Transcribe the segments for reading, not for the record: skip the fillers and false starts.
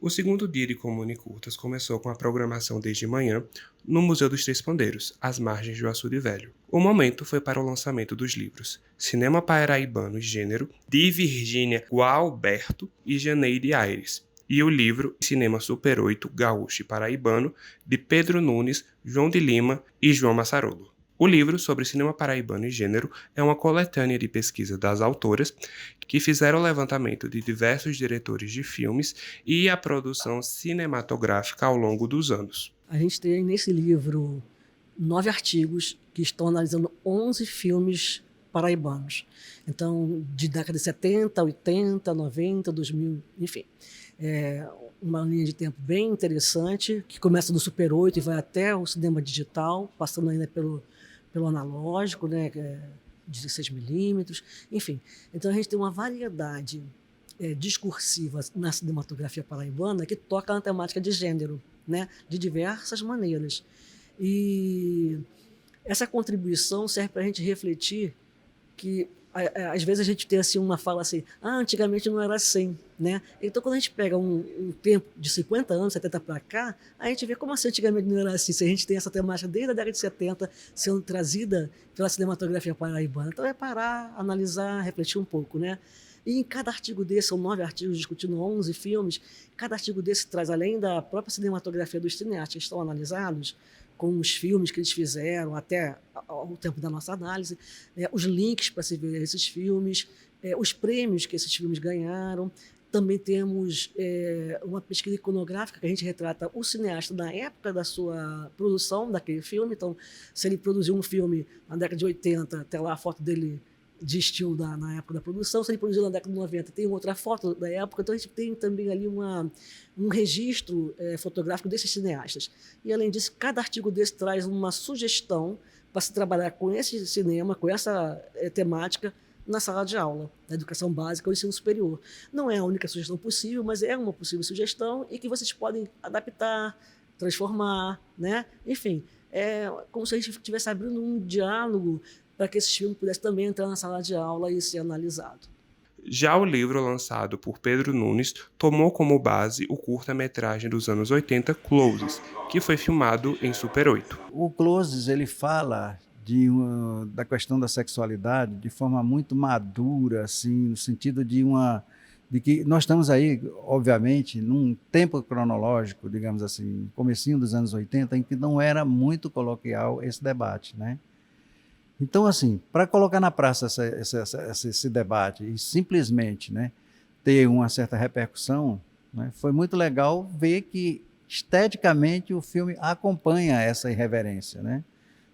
O segundo dia de Comune Curtas começou com a programação desde manhã no Museu dos Três Pandeiros, às margens do Açude Velho. O momento foi para o lançamento dos livros Cinema Paraibano e Gênero, de Virgínia Gualberto e Janeide Aires, e o livro Cinema Super 8 Gaúcho e Paraibano, de Pedro Nunes, João de Lima e João Massarolo. O livro sobre cinema paraibano e gênero é uma coletânea de pesquisa das autoras que fizeram o levantamento de diversos diretores de filmes e a produção cinematográfica ao longo dos anos. A gente tem nesse livro 9 artigos que estão analisando 11 filmes paraibanos. Então, de década de 70, 80, 90, 2000, enfim. É uma linha de tempo bem interessante, que começa do Super 8 e vai até o cinema digital, passando ainda pelo analógico, né, que é 16mm, enfim. Então a gente tem uma variedade discursiva na cinematografia paraibana que toca na temática de gênero, né, de diversas maneiras. E essa contribuição serve para a gente refletir que às vezes a gente tem assim uma fala assim, antigamente não era assim, né? Então quando a gente pega um tempo de 50 anos, 70 para cá, a gente vê como assim antigamente não era assim, se a gente tem essa temática desde a década de 70 sendo trazida pela cinematografia paraibana. Então é parar, analisar, refletir um pouco, né? E em cada artigo desse, são 9 artigos discutindo 11 filmes, cada artigo desse traz, além da própria cinematografia dos cineastas que estão analisados, com os filmes que eles fizeram até o tempo da nossa análise, os links para se ver esses filmes, os prêmios que esses filmes ganharam. Também temos uma pesquisa iconográfica que a gente retrata o cineasta na época da sua produção daquele filme. Então, se ele produziu um filme na década de 80, até lá a foto dele de estilo na época da produção. Se ele produziu na década de 90, tem outra foto da época. Então, a gente tem também ali um registro fotográfico desses cineastas. E, além disso, cada artigo desse traz uma sugestão para se trabalhar com esse cinema, com essa temática, na sala de aula, da educação básica ou ensino superior. Não é a única sugestão possível, mas é uma possível sugestão e que vocês podem adaptar, transformar, né? Enfim, é como se a gente estivesse abrindo um diálogo para que esse filme pudesse também entrar na sala de aula e ser analisado. Já o livro lançado por Pedro Nunes tomou como base o curta-metragem dos anos 80, Closes, que foi filmado em Super 8. O Closes, ele fala da questão da sexualidade de forma muito madura, assim, no sentido de que nós estamos aí, obviamente, num tempo cronológico, digamos assim, comecinho dos anos 80, em que não era muito coloquial esse debate, né? Então, assim, para colocar na praça esse debate e simplesmente, né, ter uma certa repercussão, né, foi muito legal ver que, esteticamente, o filme acompanha essa irreverência, né?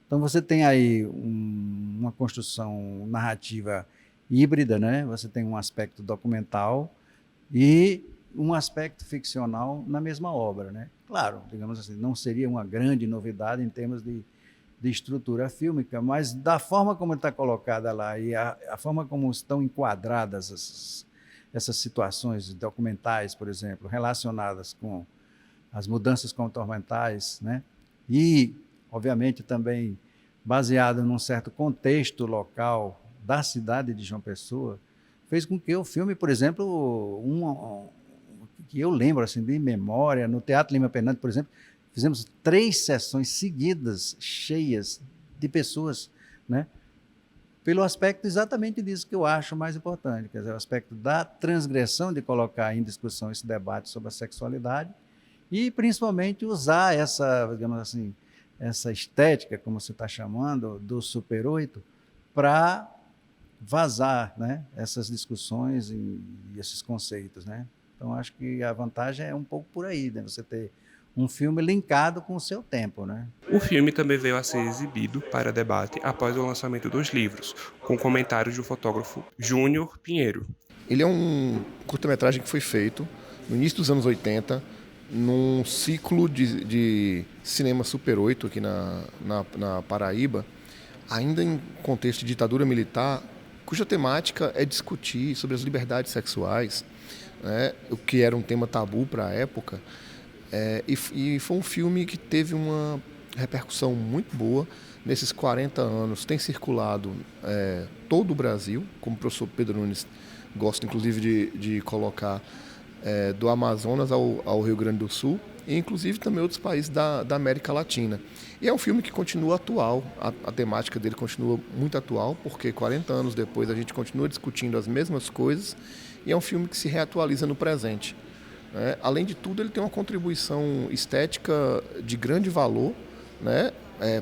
Então, você tem aí uma construção narrativa híbrida, né? Você tem um aspecto documental e um aspecto ficcional na mesma obra, né? Claro, digamos assim, não seria uma grande novidade em termos de estrutura fílmica, mas da forma como está colocada lá e a forma como estão enquadradas essas situações documentais, por exemplo, relacionadas com as mudanças comportamentais, né? E, obviamente, também baseado num certo contexto local da cidade de João Pessoa, fez com que o filme, por exemplo, que eu lembro assim, de memória, no Teatro Lima Pernambuco, por exemplo, fizemos 3 sessões seguidas, cheias de pessoas, né? Pelo aspecto exatamente disso que eu acho mais importante, quer dizer, o aspecto da transgressão de colocar em discussão esse debate sobre a sexualidade e, principalmente, usar essa, digamos assim, essa estética, como você está chamando, do Super 8, para vazar, né, essas discussões e esses conceitos, né? Então, acho que a vantagem é um pouco por aí, né? Você ter um filme linkado com o seu tempo, né? O filme também veio a ser exibido para debate após o lançamento dos livros, com comentários do fotógrafo Júnior Pinheiro. Ele é um curta-metragem que foi feito no início dos anos 80, num ciclo de cinema Super 8 aqui na Paraíba, ainda em contexto de ditadura militar, cuja temática é discutir sobre as liberdades sexuais, né, o que era um tema tabu para a época. E foi um filme que teve uma repercussão muito boa. Nesses 40 anos tem circulado todo o Brasil, como o professor Pedro Nunes gosta inclusive de colocar, do Amazonas ao Rio Grande do Sul, e inclusive também outros países da América Latina. E é um filme que continua atual, a temática dele continua muito atual, porque 40 anos depois a gente continua discutindo as mesmas coisas, e é um filme que se reatualiza no presente. Além de tudo, ele tem uma contribuição estética de grande valor, né?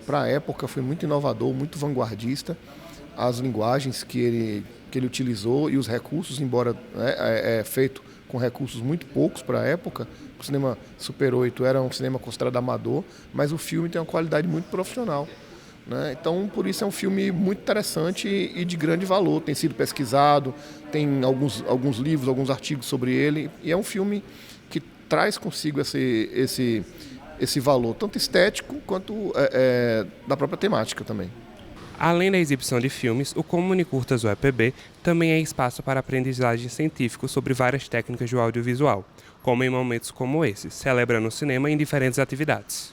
Para a época foi muito inovador, muito vanguardista, as linguagens que ele utilizou e os recursos, embora feito com recursos muito poucos para a época. O cinema Super 8 era um cinema considerado amador, mas o filme tem uma qualidade muito profissional, né? Então, por isso é um filme muito interessante e de grande valor. Tem sido pesquisado, tem alguns livros, alguns artigos sobre ele, e é um filme que traz consigo esse valor, tanto estético quanto da própria temática também. Além da exibição de filmes, o Comunicurtas UEPB também é espaço para aprendizagem científica sobre várias técnicas do audiovisual, como em momentos como esse, celebrando o cinema em diferentes atividades.